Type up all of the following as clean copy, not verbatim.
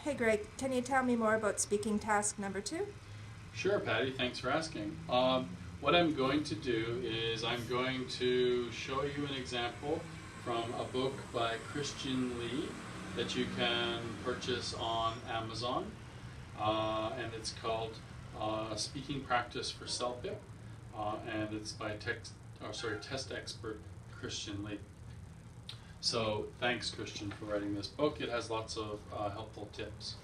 Hey Greg, can you tell me more about speaking task number 2? Sure, Patty, thanks for asking. What I'm going to do is I'm going to show you an example from a book by Christian Lee that you can purchase on Amazon, and it's called Speaking Practice for CELPIP, and it's by test expert Christian Lee. So thanks, Christian, for writing this book. It has lots of helpful tips.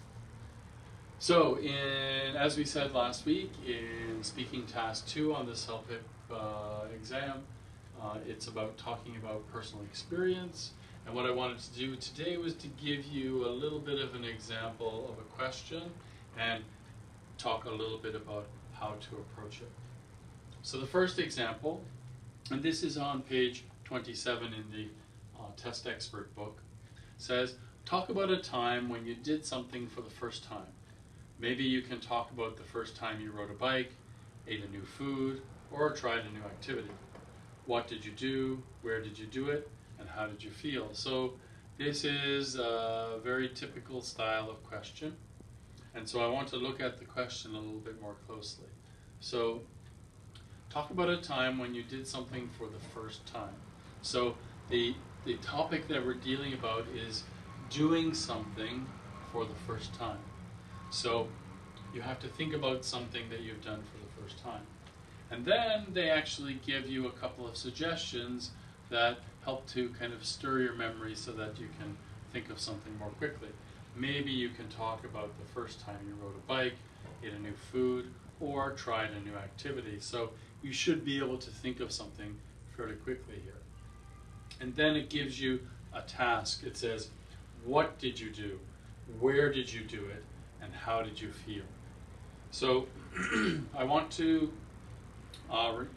So, as we said last week, in Speaking Task 2 on the CELPIP exam, it's about talking about personal experience. And what I wanted to do today was to give you a little bit of an example of a question and talk a little bit about how to approach it. So the first example, and this is on page 27 in the Test Expert book, says, talk about a time when you did something for the first time. Maybe you can talk about the first time you rode a bike, ate a new food, or tried a new activity. What did you do? Where did you do it? And how did you feel? So this is a very typical style of question. And so I want to look at the question a little bit more closely. So talk about a time when you did something for the first time. So the topic that we're dealing about is doing something for the first time. So you have to think about something that you've done for the first time. And then they actually give you a couple of suggestions that help to kind of stir your memory so that you can think of something more quickly. Maybe you can talk about the first time you rode a bike, ate a new food, or tried a new activity. So you should be able to think of something fairly quickly here. And then it gives you a task. It says, what did you do? Where did you do it? And how did you feel? So I want to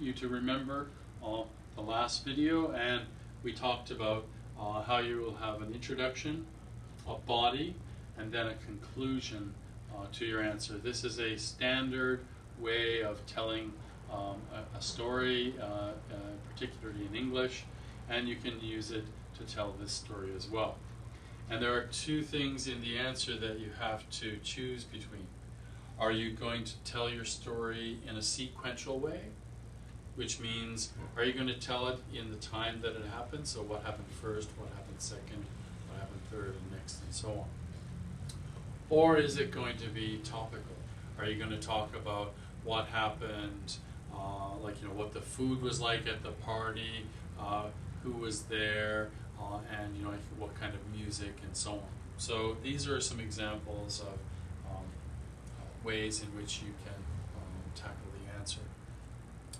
you to remember the last video, and we talked about how you will have an introduction, a body, and then a conclusion to your answer. This is a standard way of telling a story, particularly in English, and you can use it to tell this story as well. And there are two things in the answer that you have to choose between. Are you going to tell your story in a sequential way? Which means, are you going to tell it in the time that it happened? So what happened first, what happened second, what happened third, and next, and so on. Or is it going to be topical? Are you going to talk about what happened, what the food was like at the party, who was there, and what kind of music and so on. So these are some examples of ways in which you can tackle the answer.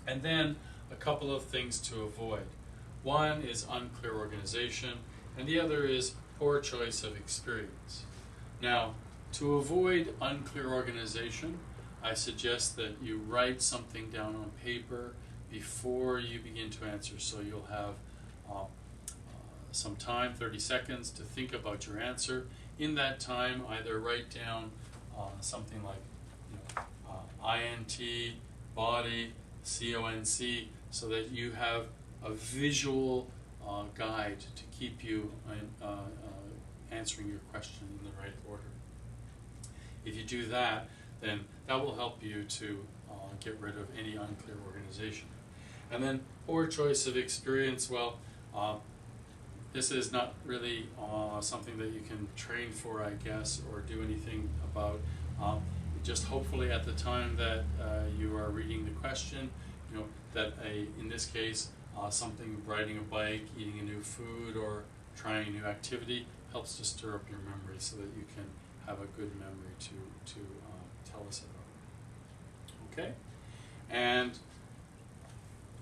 And then a couple of things to avoid. One is unclear organization, and the other is poor choice of experience. Now, to avoid unclear organization, I suggest that you write something down on paper before you begin to answer, so you'll have some time, 30 seconds, to think about your answer. In that time, either write down something like INT, body, CONC, so that you have a visual guide to keep you answering your question in the right order. If you do that, then that will help you to get rid of any unclear organization. And then poor choice of experience, well, this is not really something that you can train for, I guess, or do anything about. Just hopefully at the time that you are reading the question, that in this case, something, riding a bike, eating a new food, or trying a new activity helps to stir up your memory so that you can have a good memory to tell us about. Okay? And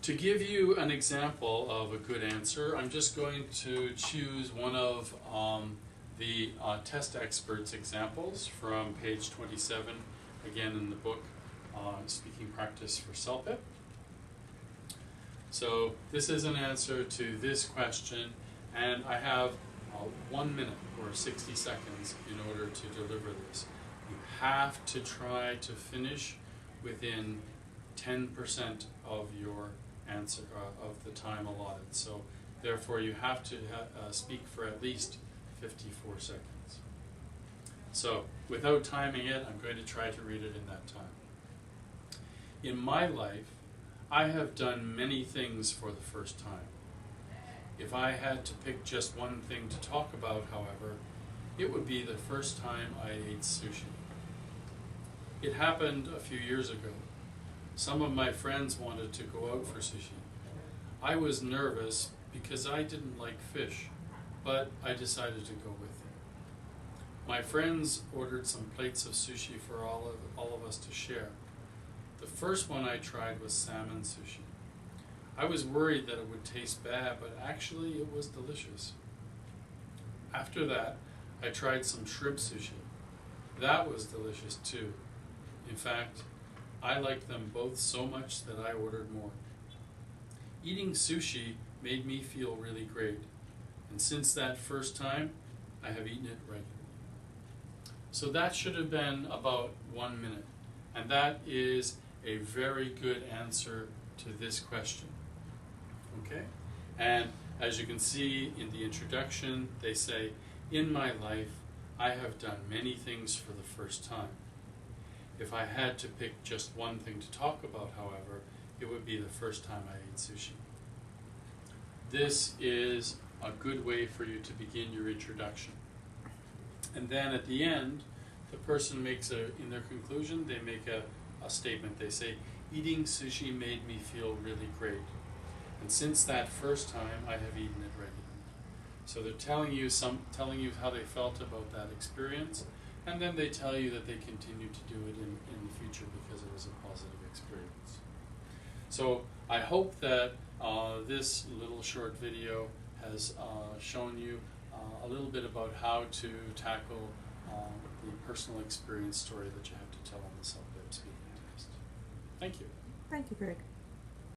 to give you an example of a good answer, I'm just going to choose one of the test experts examples from page 27, again in the book, Speaking Practice for CELPIP. So this is an answer to this question, and I have 1 minute or 60 seconds in order to deliver this. You have to try to finish within 10% of your answer, of the time allotted. So therefore you have to speak for at least 54 seconds. So, without timing it, I'm going to try to read it in that time. In my life, I have done many things for the first time. If I had to pick just one thing to talk about, however, it would be the first time I ate sushi. It happened a few years ago. Some of my friends wanted to go out for sushi. I was nervous because I didn't like fish, but I decided to go with them. My friends ordered some plates of sushi for all of us to share. The first one I tried was salmon sushi. I was worried that it would taste bad, but actually it was delicious. After that, I tried some shrimp sushi. That was delicious too. In fact, I liked them both so much that I ordered more. Eating sushi made me feel really great, and since that first time, I have eaten it regularly. So that should have been about 1 minute, and that is a very good answer to this question. Okay? And as you can see in the introduction, they say, in my life, I have done many things for the first time. If I had to pick just one thing to talk about, however, it would be the first time I ate sushi. This is a good way for you to begin your introduction. And then at the end, the person makes in their conclusion, they make a statement. They say, eating sushi made me feel really great. And since that first time, I have eaten it regularly. So they're telling you how they felt about that experience, and then they tell you that they continue to do it in the future because it was a positive experience. So I hope that this little short video has shown you a little bit about how to tackle the personal experience story that you have to tell on the CELPIP speaking test. Thank you. Thank you, Greg.